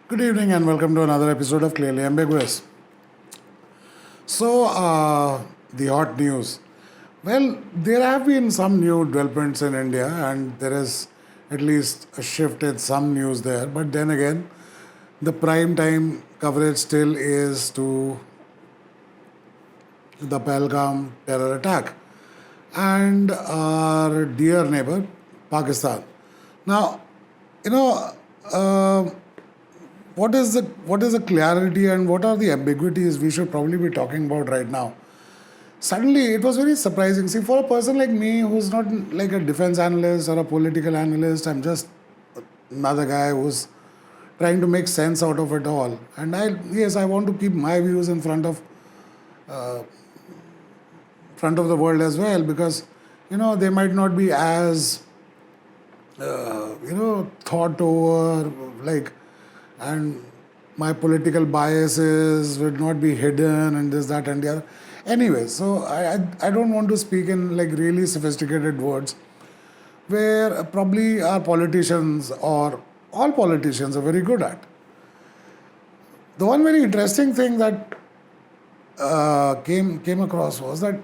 Good evening and welcome to another episode of Clearly Ambiguous. The hot news. Well, there have been some new developments in India and there is at least a shift in some news there. But then again, the prime time coverage still is to the Pahalgam terror attack and our dear neighbor, Pakistan. Now, you know, uh, what is the clarity and what are the ambiguities we should probably be talking about right now? Suddenly, it was very surprising. See, for a person like me who's not like a defense analyst or a political analyst, I'm just another guy who's trying to make sense out of it all. And I want to keep my views in front of the world as well because they might not be as thought over, like, and my political biases would not be hidden and this, that, and the other. Anyway, so I don't want to speak in like really sophisticated words where probably our politicians or all politicians are very good at. The one very interesting thing that came across was that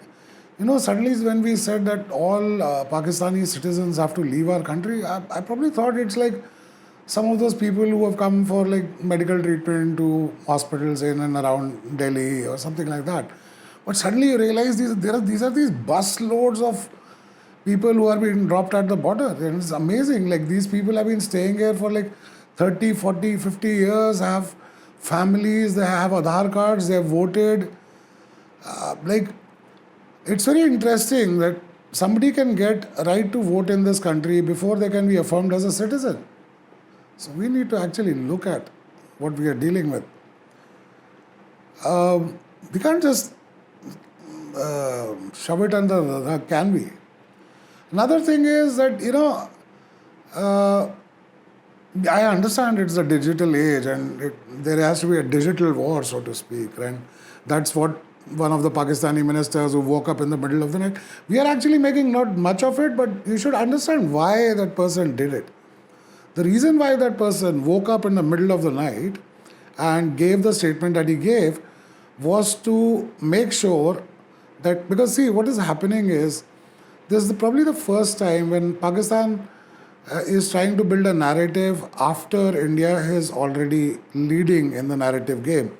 suddenly when we said that all Pakistani citizens have to leave our country, I probably thought it's like some of those people who have come for like medical treatment to hospitals in and around Delhi or something like that. But suddenly you realize these are these bus loads of people who are being dropped at the border. And it's amazing. Like these people have been staying here for like 30, 40, 50 years, have families, they have Aadhaar cards, they have voted. Like it's very interesting that somebody can get a right to vote in this country before they can be affirmed as a citizen. So we need to actually look at what we are dealing with. We can't just shove it under the rug, can we? Another thing is that, I understand it's a digital age and there has to be a digital war, so to speak. And that's what one of the Pakistani ministers who woke up in the middle of the night. We are actually making not much of it, but you should understand why that person did it. The reason why that person woke up in the middle of the night and gave the statement that he gave was to make sure that, because see, what is happening is, this is probably the first time when Pakistan is trying to build a narrative after India is already leading in the narrative game.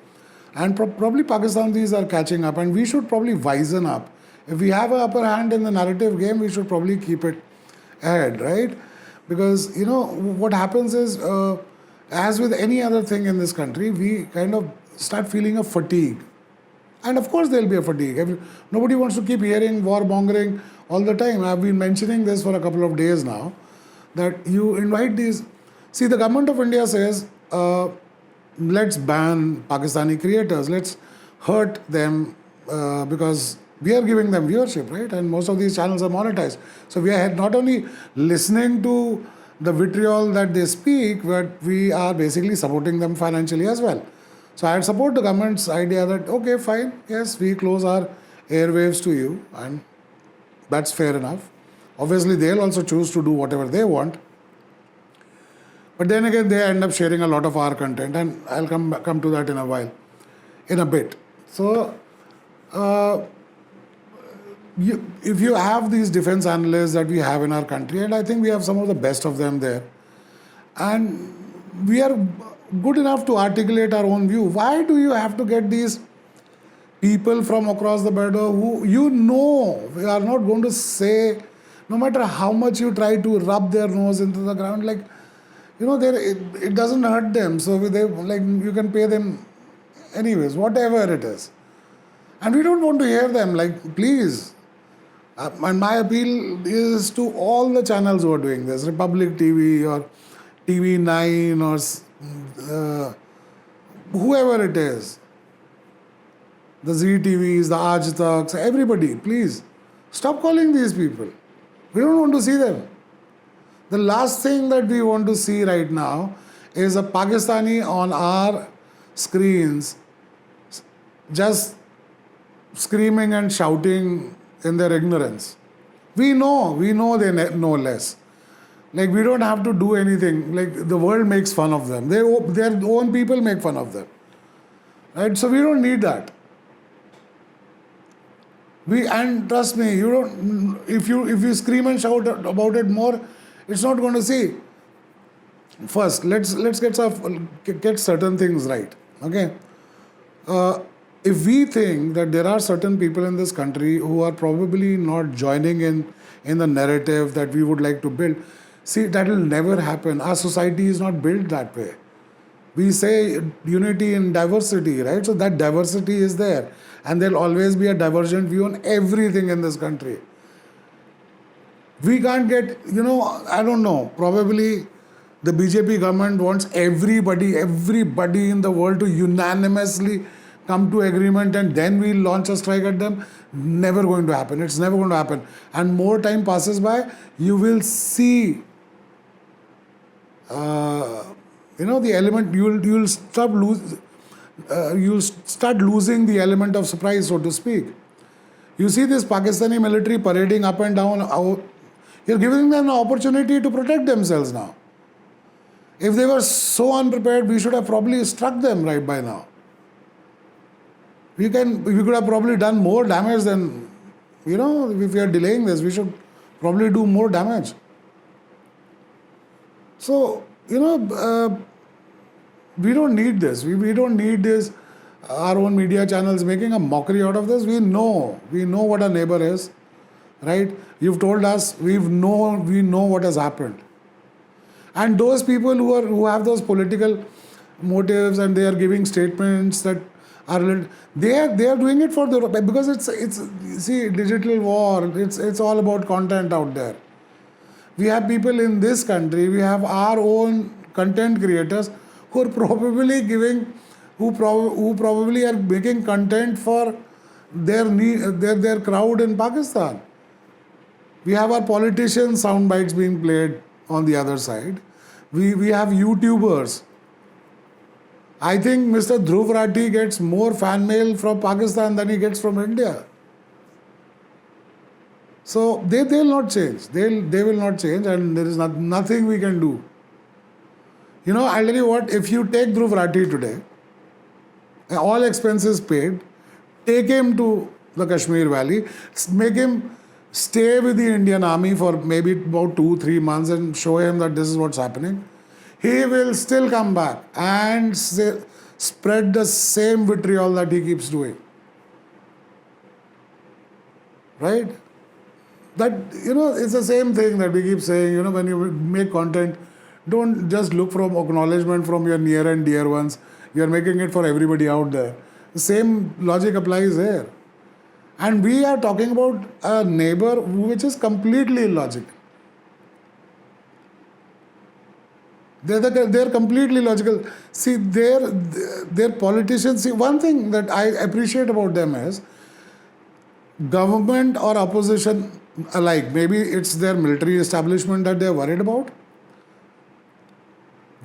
And probably Pakistanis are catching up, and we should probably wisen up. If we have an upper hand in the narrative game, we should probably keep it ahead, right? Because, what happens is, as with any other thing in this country, we kind of start feeling a fatigue. And of course, there'll be a fatigue. Nobody wants to keep hearing warmongering all the time. I've been mentioning this for a couple of days now, that you invite these. See, the government of India says, let's ban Pakistani creators, let's hurt them because we are giving them viewership, right? And most of these channels are monetized. So we are not only listening to the vitriol that they speak, but we are basically supporting them financially as well. So I support the government's idea that, okay, fine, yes, we close our airwaves to you, and that's fair enough. Obviously, they'll also choose to do whatever they want. But then again, they end up sharing a lot of our content, and I'll come to that in a bit. So, if you have these defense analysts that we have in our country, and I think we have some of the best of them there, and we are good enough to articulate our own view, why do you have to get these people from across the border who we are not going to say, no matter how much you try to rub their nose into the ground, like, it doesn't hurt them, so you can pay them anyways, whatever it is. And we don't want to hear them, like, please. And my appeal is to all the channels who are doing this, Republic TV or TV9 or whoever it is, the Z TVs, the Aaj Taks, everybody, please, stop calling these people. We don't want to see them. The last thing that we want to see right now is a Pakistani on our screens just screaming and shouting in their ignorance. We know they know less. Like we don't have to do anything. Like the world makes fun of them. Their own people make fun of them. Right? So we don't need that. And trust me, you don't. If you scream and shout about it more, it's not going to see. First, let's get certain things right. Okay. Uh, if we think that there are certain people in this country who are probably not joining in the narrative that we would like to build, see, that will never happen. Our society is not built that way. We say unity in diversity, right? So that diversity is there, and there'll always be a divergent view on everything in this country. We can't get, I don't know, probably the BJP government wants everybody in the world to unanimously come to agreement and then we launch a strike at them. Never going to happen. It's never going to happen. And more time passes by, you will see, the element, you'll start losing the element of surprise, so to speak. You see this Pakistani military parading up and down. You're giving them an opportunity to protect themselves now. If they were so unprepared, we should have probably struck them right by now. We could have probably done more damage than, if we are delaying this, we should probably do more damage. So, we don't need this. We don't need this, our own media channels making a mockery out of this. We know what our neighbor is, right? You've told us, we know what has happened. And those people who have those political motives and they are giving statements that are they are doing it for because it's see, digital war. It's all about content out there. We have people in this country. We have our own content creators who are probably who probably are making content for their crowd in Pakistan. We have our politicians' sound bites being played on the other side. We have YouTubers. I think Mr. Dhruv Rathi gets more fan mail from Pakistan than he gets from India. So they will not change. They will not change, and there is nothing we can do. I'll tell you what, if you take Dhruv Rathi today, all expenses paid, take him to the Kashmir Valley, make him stay with the Indian Army for maybe about 2-3 months and show him that this is what's happening, he will still come back and spread the same vitriol that he keeps doing. Right? That, it's the same thing that we keep saying, when you make content, don't just look for acknowledgement from your near and dear ones. You're making it for everybody out there. The same logic applies here. And we are talking about a neighbor which is completely illogical. They're completely logical. See, their politicians, see, one thing that I appreciate about them is government or opposition alike. Maybe it's their military establishment that they're worried about.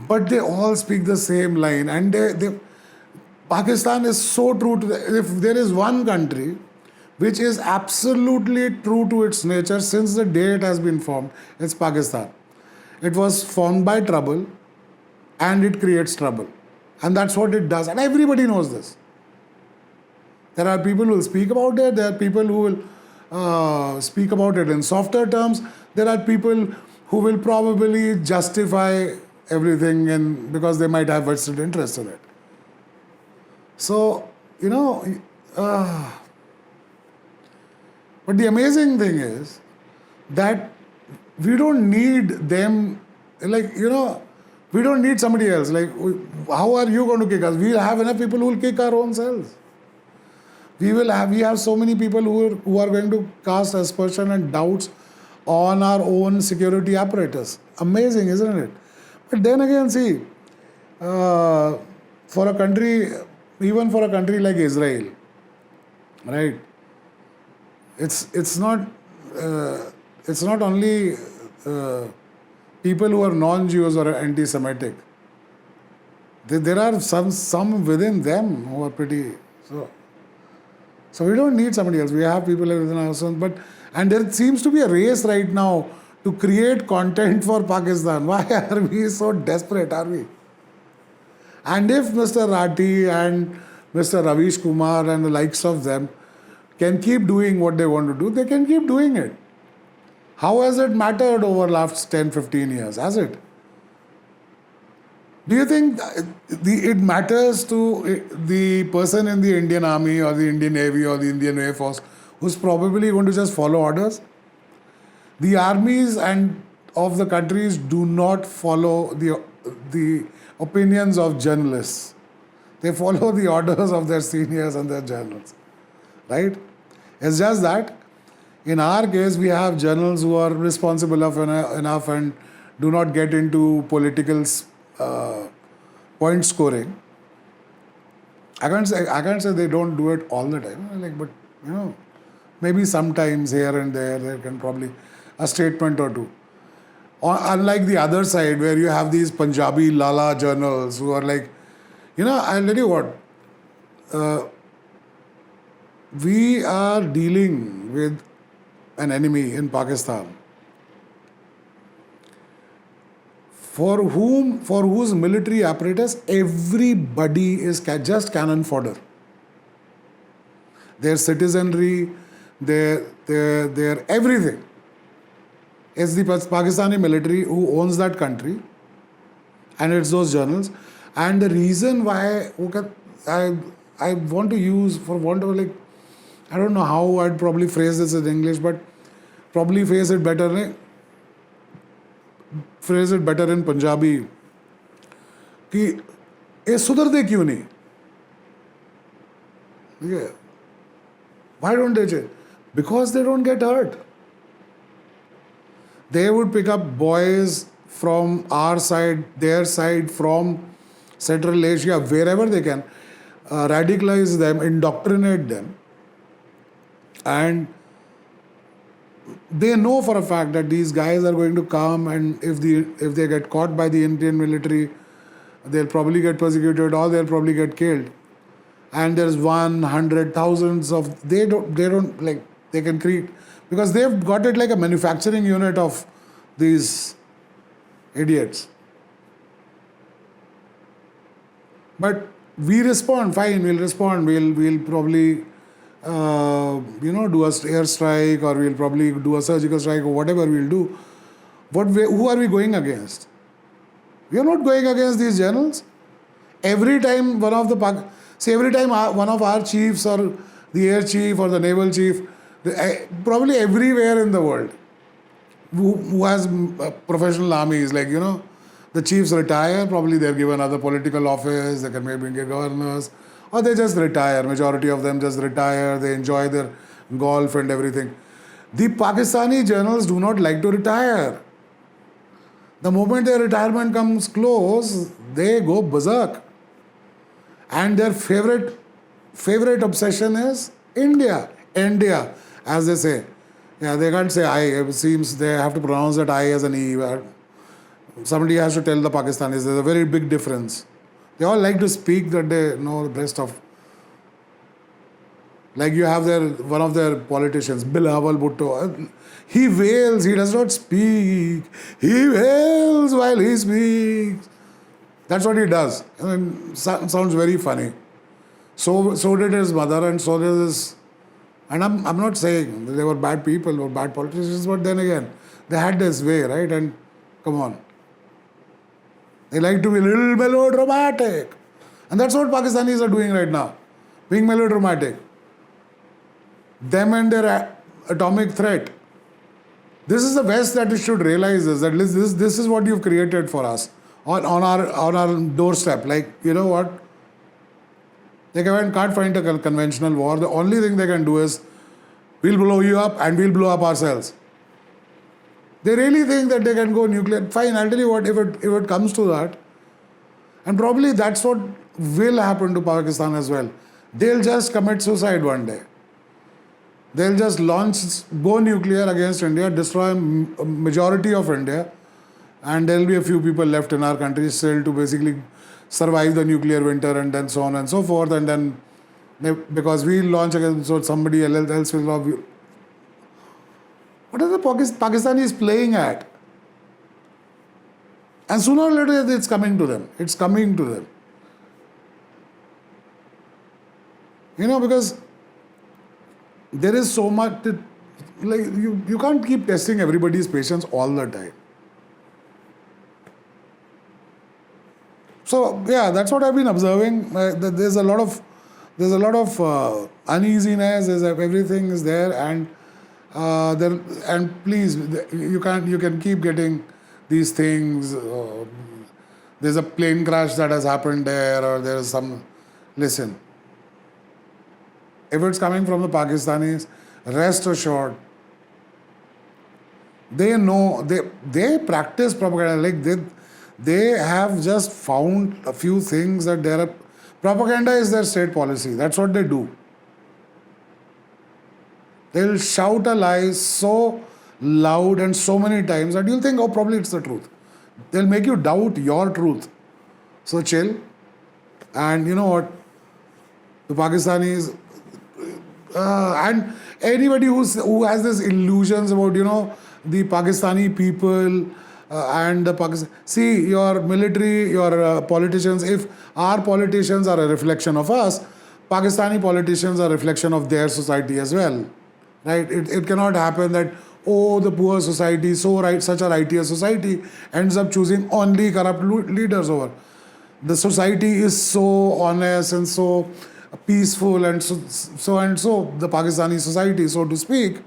But they all speak the same line. And Pakistan is so true to if there is one country which is absolutely true to its nature since the day it has been formed, it's Pakistan. It was formed by trouble and it creates trouble. And that's what it does. And everybody knows this. There are people who will speak about it. There are people who will speak about it in softer terms. There are people who will probably justify everything because they might have vested interest in it. So, but the amazing thing is that we don't need them, we don't need somebody else. How are you going to kick us? We'll have enough people who will kick our own selves. We have so many people who are going to cast aspersion and doubts on our own security apparatus. Amazing, isn't it? But then again, see, for a country, even for a country like Israel, right? It's not only people who are non-Jews or anti-Semitic. There are some within them who are pretty so we don't need somebody else. We have people within ourselves, and there seems to be a race right now to create content for Pakistan. Why are we so desperate, are we? And if Mr. Rati and Mr. Ravish Kumar and the likes of them can keep doing what they want to do, they can keep doing it. How has it mattered over last 10, 15 years? Has it? Do you think it matters to the person in the Indian Army or the Indian Navy or the Indian Air Force who's probably going to just follow orders? The armies and of the countries do not follow the opinions of journalists. They follow the orders of their seniors and their journals, right? It's just that in our case, we have journals who are responsible enough and do not get into political point scoring. I can't say they don't do it all the time, but maybe sometimes here and there can probably a statement or two. Unlike the other side where you have these Punjabi Lala journals who are like, I'll tell you what, we are dealing with an enemy in Pakistan for whose military apparatus everybody is just cannon fodder. Their citizenry, their everything. It's the Pakistani military who owns that country, and it's those journals. And the reason why I want to use, for want of I don't know how I'd probably phrase this in English, but probably phrase it better in Punjabi. कि ये सुधरते क्यों नहीं? Yeah. Why don't they change? Because they don't get hurt. They would pick up boys from our side, their side, from Central Asia, wherever they can, radicalize them, indoctrinate them, and they know for a fact that these guys are going to come, and if they get caught by the Indian military, they'll probably get persecuted or they'll probably get killed. And there's 100 thousands of they can create, because they've got it like a manufacturing unit of these idiots. But we respond, fine, we'll respond, we'll probably do a air strike, or we'll probably do a surgical strike, or whatever we'll do. Who are we going against? We are not going against these journals. Every time one of our chiefs, or the air chief or the naval chief, probably everywhere in the world, who has professional armies, the chiefs retire, probably they're given other political office, they can maybe get governors, or they just retire. Majority of them just retire, they enjoy their golf and everything. The Pakistani journals do not like to retire. The moment their retirement comes close, they go berserk. And their favorite obsession is India, as they say. Yeah, they can't say I. It seems they have to pronounce that I as an E. Somebody has to tell the Pakistanis. There's a very big difference. They all like to speak that they know the best of. Like you have one of their politicians, Bilawal Bhutto. He wails. He does not speak. He wails while he speaks. That's what he does. Sounds very funny. So did his mother, and so did his. And I'm not saying they were bad people or bad politicians, but then again, they had this way, right? And come on. They like to be a little melodramatic. And that's what Pakistanis are doing right now. Being melodramatic. Them and their atomic threat. This is the West that it should realize that this is what you've created for us on our doorstep. You know what? They can't find a conventional war. The only thing they can do is, we'll blow you up and we'll blow up ourselves. They really think that they can go nuclear. Fine, I'll tell you what, if it comes to that, and probably that's what will happen to Pakistan as well. They'll just commit suicide one day. They'll just go nuclear against India, destroy a majority of India, and there'll be a few people left in our country still to basically survive the nuclear winter, and then so on and so forth. And then because we launch again, so somebody else will love you. What are the Pakistanis playing at? And sooner or later it's coming to them. It's coming to them. Because there is so much, like you can't keep testing everybody's patience all the time. So yeah, that's what I've been observing. That there's a lot of uneasiness. Everything is there, and please, you can keep getting these things. There's a plane crash that has happened there, or there is some. Listen, if it's coming from the Pakistanis, rest assured, they know they practice propaganda. Like they have just found a few things that propaganda is their state policy. That's what they do. They'll shout a lie so loud and so many times that you'll think, oh, probably it's the truth. They'll make you doubt your truth. So chill. And you know what? The Pakistanis and anybody who has these illusions about the Pakistani people and the Pakistan. See, your military, your politicians. If our politicians are a reflection of us, Pakistani politicians are a reflection of their society as well, right? It cannot happen that the poor society, such a righteous society, ends up choosing only corrupt leaders over. The society is so honest and so peaceful and so the Pakistani society, so to speak.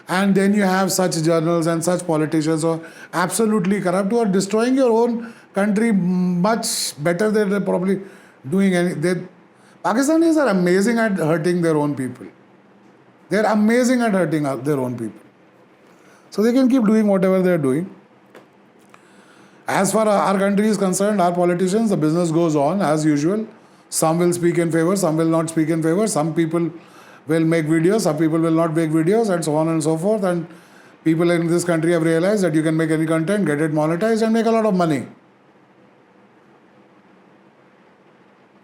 And then you have such journals and such politicians who are absolutely corrupt, who are destroying your own country much better than they're probably doing Pakistanis are amazing at hurting their own people. They're amazing at hurting their own people. So they can keep doing whatever they're doing. As far as our country is concerned, our politicians, the business goes on as usual. Some will speak in favor, some will not speak in favor. Some people will make videos, some people will not make videos, and so on and so forth. And people in this country have realized that you can make any content, get it monetized, and make a lot of money.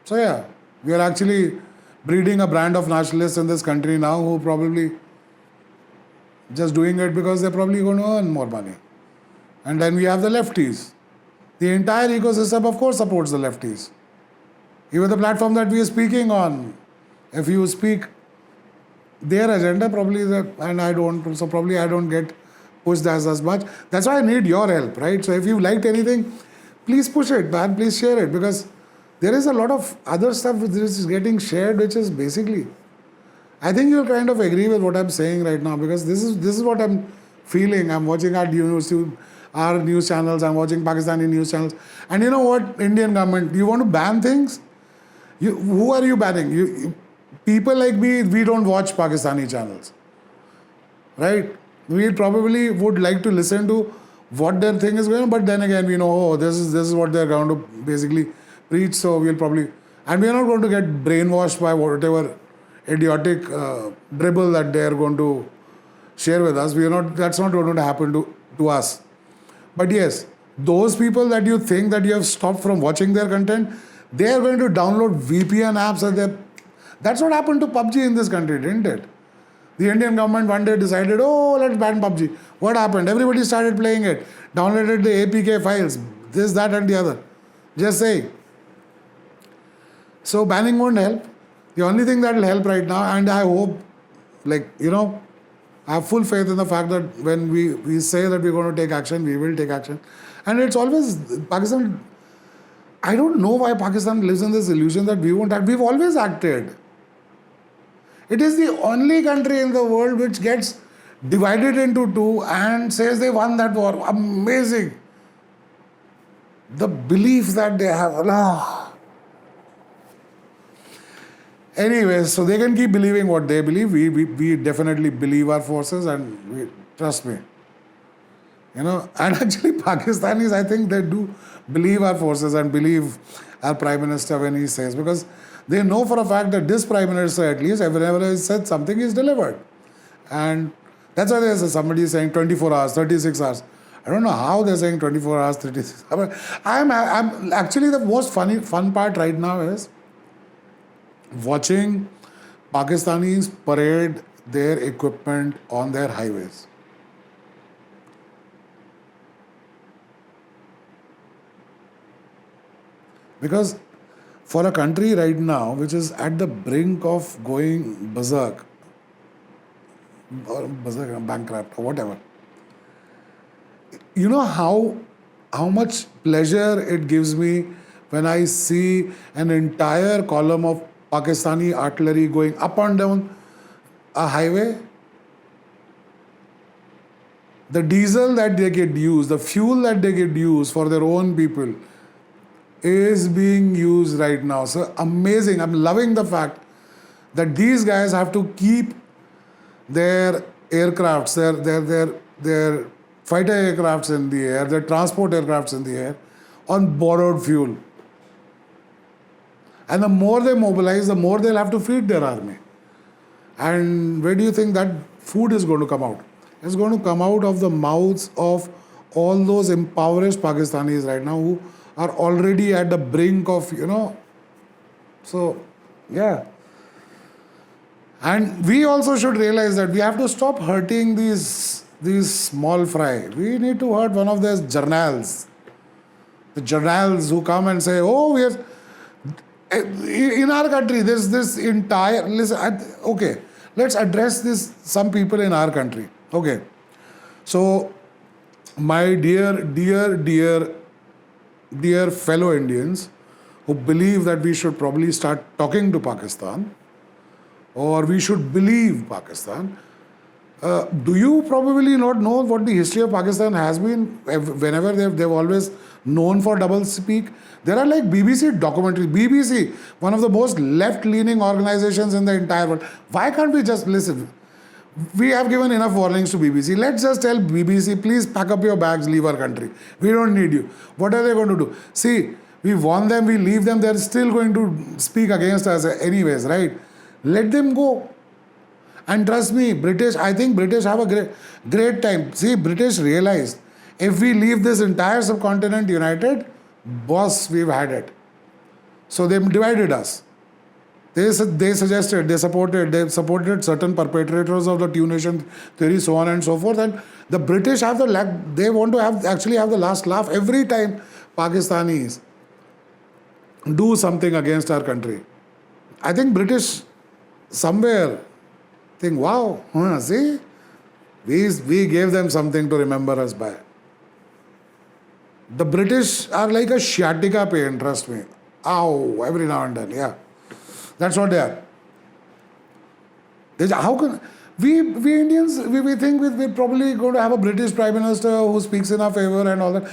So yeah, we are actually breeding a brand of nationalists in this country now who probably just doing it because they're probably going to earn more money. And then we have the lefties. The entire ecosystem, of course, supports the lefties. Even the platform that we are speaking on, if you speak their agenda, probably I don't get pushed as much. That's why I need your help, right? So if you liked anything, please push it, man. Please share it, because there is a lot of other stuff which is getting shared, which is basically, I think you'll kind of agree with what I'm saying right now, because this is what I'm feeling. I'm watching our news channels, I'm watching Pakistani news channels. And you know what, Indian government, you want to ban things? Who are you banning? People like me, we don't watch Pakistani channels, right? We probably would like to listen to what their thing is going on, but then again, we know, this is what they're going to basically preach, so we'll probably, and we're not going to get brainwashed by whatever idiotic dribble that they're going to share with us. That's not going to happen to us. But yes, those people that you think that you have stopped from watching their content, they are going to download VPN apps, and that's what happened to PUBG in this country, didn't it? The Indian government one day decided, let's ban PUBG. What happened? Everybody started playing it, downloaded the APK files, this, that, and the other. Just saying. So banning won't help. The only thing that will help right now, and I hope, I have full faith in the fact that when we say that we're going to take action, we will take action. And it's always, Pakistan, I don't know why Pakistan lives in this illusion that we won't act. We've always acted. It is the only country in the world which gets divided into two and says they won that war. Amazing. The belief that they have. Anyway, so they can keep believing what they believe. We definitely believe our forces, and trust me. And actually Pakistanis, I think they do believe our forces and believe our Prime Minister when he says, because they know for a fact that this Prime Minister, at least, whenever he said something, is delivered. And that's why there's somebody saying 24 hours, 36 hours. I don't know how they're saying 24 hours, 36 hours. I'm actually, the most fun part right now is watching Pakistanis parade their equipment on their highways. Because for a country right now which is at the brink of going berserk, or berserk, bankrupt, or whatever, you know how much pleasure it gives me when I see an entire column of Pakistani artillery going up and down a highway. The diesel that they get used, the fuel that they get used for their own people is being used right now. So amazing. I'm loving the fact that these guys have to keep their aircrafts, their fighter aircrafts in the air, their transport aircrafts in the air on borrowed fuel. And the more they mobilize, the more they'll have to feed their army. And where do you think that food is going to come out? It's going to come out of the mouths of all those impoverished Pakistanis right now who are already at the brink of, So, yeah. And we also should realize that we have to stop hurting these small fry. We need to hurt one of those journals. The journals who come and say, oh, we have... In our country, there's this entire... Listen, okay, let's address this, some people in our country. Okay. So, my dear fellow Indians who believe that we should probably start talking to Pakistan, or we should believe Pakistan. Do you probably not know what the history of Pakistan has been? Whenever they've always known for double speak. There are like BBC documentaries. BBC, one of the most left-leaning organizations in the entire world. Why can't we just listen? We have given enough warnings to BBC. Let's just tell BBC, please pack up your bags, leave our country. We don't need you. What are they going to do? See, we warn them, we leave them, they're still going to speak against us anyways, right? Let them go. And trust me, I think British have a great time. See, British realized if we leave this entire subcontinent united, boss, we've had it. So they divided us. They suggested, they supported certain perpetrators of the two nation theory, so on and so forth. And the British have they want to actually have the last laugh every time Pakistanis do something against our country. I think British somewhere think, wow, see, we gave them something to remember us by. The British are like a sciatica pain, trust me. Ow, every now and then, yeah. That's what they are. How can we Indians, we think we're probably going to have a British Prime Minister who speaks in our favor and all that.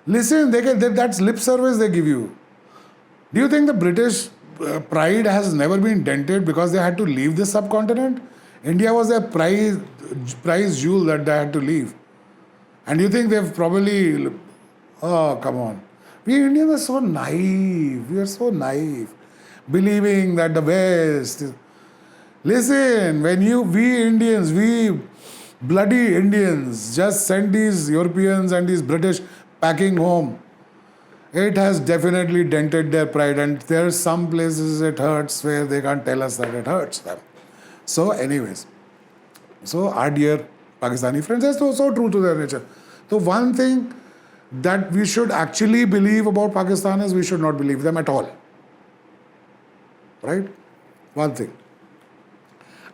Listen, that's lip service they give you. Do you think the British pride has never been dented because they had to leave this subcontinent? India was their prize jewel that they had to leave. And you think they've probably... Oh, come on. We Indians are so naive. We are so naive. Believing that the West... Listen, we bloody Indians just sent these Europeans and these British packing home. It has definitely dented their pride, and there are some places it hurts where they can't tell us that it hurts them. So anyways, so our dear Pakistani friends are so true to their nature. So one thing that we should actually believe about Pakistan is we should not believe them at all. Right? One thing.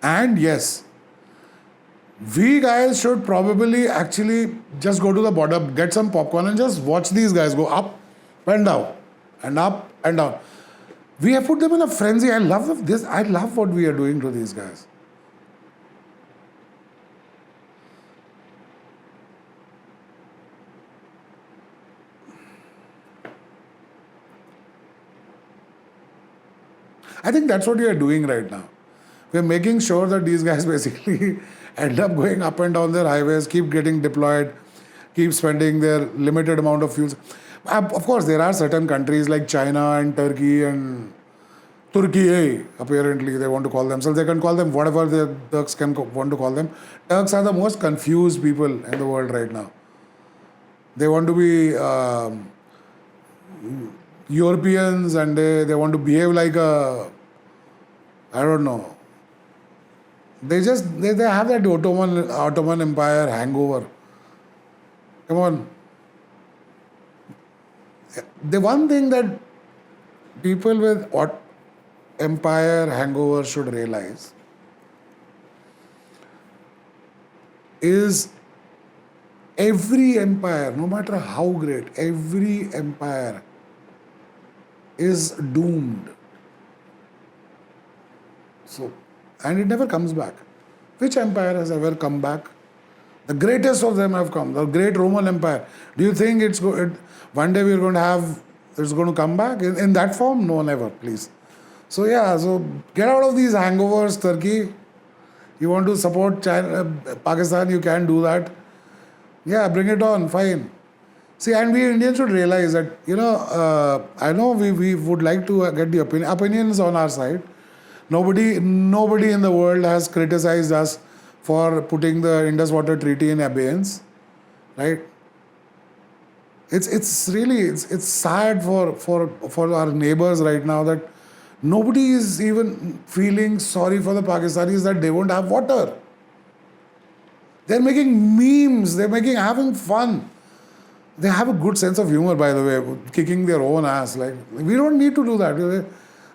And yes, we guys should probably actually just go to the border, get some popcorn and just watch these guys go up and down and up and down. We have put them in a frenzy. I love this. I love what we are doing to these guys. I think that's what we are doing right now. We're making sure that these guys basically end up going up and down their highways, keep getting deployed, keep spending their limited amount of fuels. Of course, there are certain countries like China and Turkey and Turkey, apparently they want to call themselves. They can call them whatever the Turks want to call them. Turks are the most confused people in the world right now. They want to be Europeans and they want to behave like a, I don't know. They have that Ottoman Empire hangover. Come on. The one thing that people with what empire hangover should realize is every empire, no matter how great, every empire is doomed. So, and it never comes back. Which empire has ever come back? The greatest of them have come. The great Roman Empire. Do you think one day we're going to have it's going to come back in that form? No, never. Please. So yeah. So get out of these hangovers, Turkey. You want to support China, Pakistan? You can do that. Yeah, bring it on. Fine. See, and we Indians should realize that I know we would like to get the opinions on our side. Nobody in the world has criticized us for putting the Indus Water Treaty in abeyance, right? It's sad for our neighbors right now that nobody is even feeling sorry for the Pakistanis that they won't have water. They're making memes. Having fun. They have a good sense of humor, by the way, kicking their own ass. Like, we don't need to do that.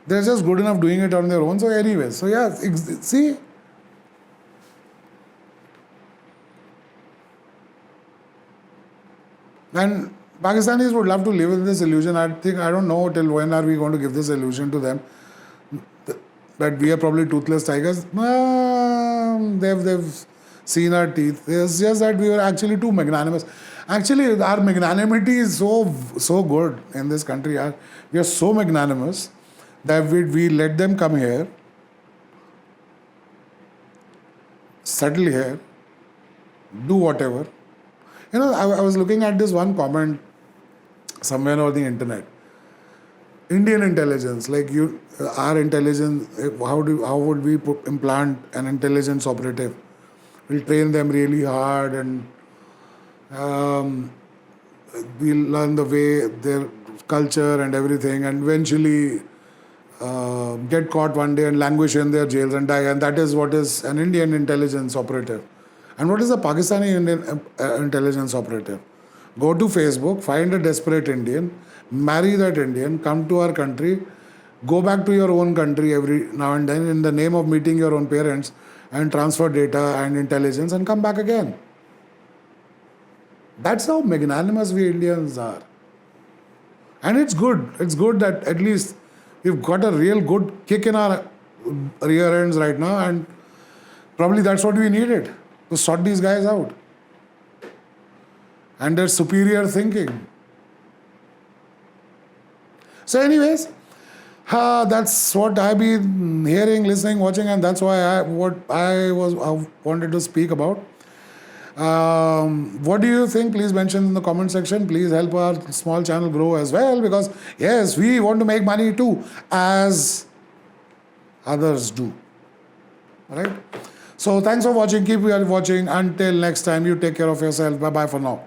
They're just good enough doing it on their own. So anyway, so yeah, see. And Pakistanis would love to live in this illusion. I don't know till when are we going to give this illusion to them that we are probably toothless tigers. They've seen our teeth. It's just that we were actually too magnanimous. Actually, our magnanimity is so good in this country. We are so magnanimous that we let them come here, settle here, do whatever. I was looking at this one comment somewhere on the internet. Indian intelligence, like our intelligence, how would we implant an intelligence operative? We'll train them really hard and we'll learn the way, their culture and everything, and eventually get caught one day and languish in their jails and die. And that is what is an Indian intelligence operative. And what is a Pakistani Indian intelligence operative? Go to Facebook, find a desperate Indian, marry that Indian, come to our country, go back to your own country every now and then in the name of meeting your own parents and transfer data and intelligence and come back again. That's how magnanimous we Indians are. And it's good. It's good that at least we've got a real good kick in our rear ends right now, and probably that's what we needed to sort these guys out. And their superior thinking. So anyways, that's what I've been hearing, listening, watching, and that's why I wanted to speak about. What do you think? Please mention in the comment section. Please help our small channel grow as well, because yes, we want to make money too, as others do. Alright? So thanks for watching. Keep watching. Until next time, you take care of yourself. Bye bye for now.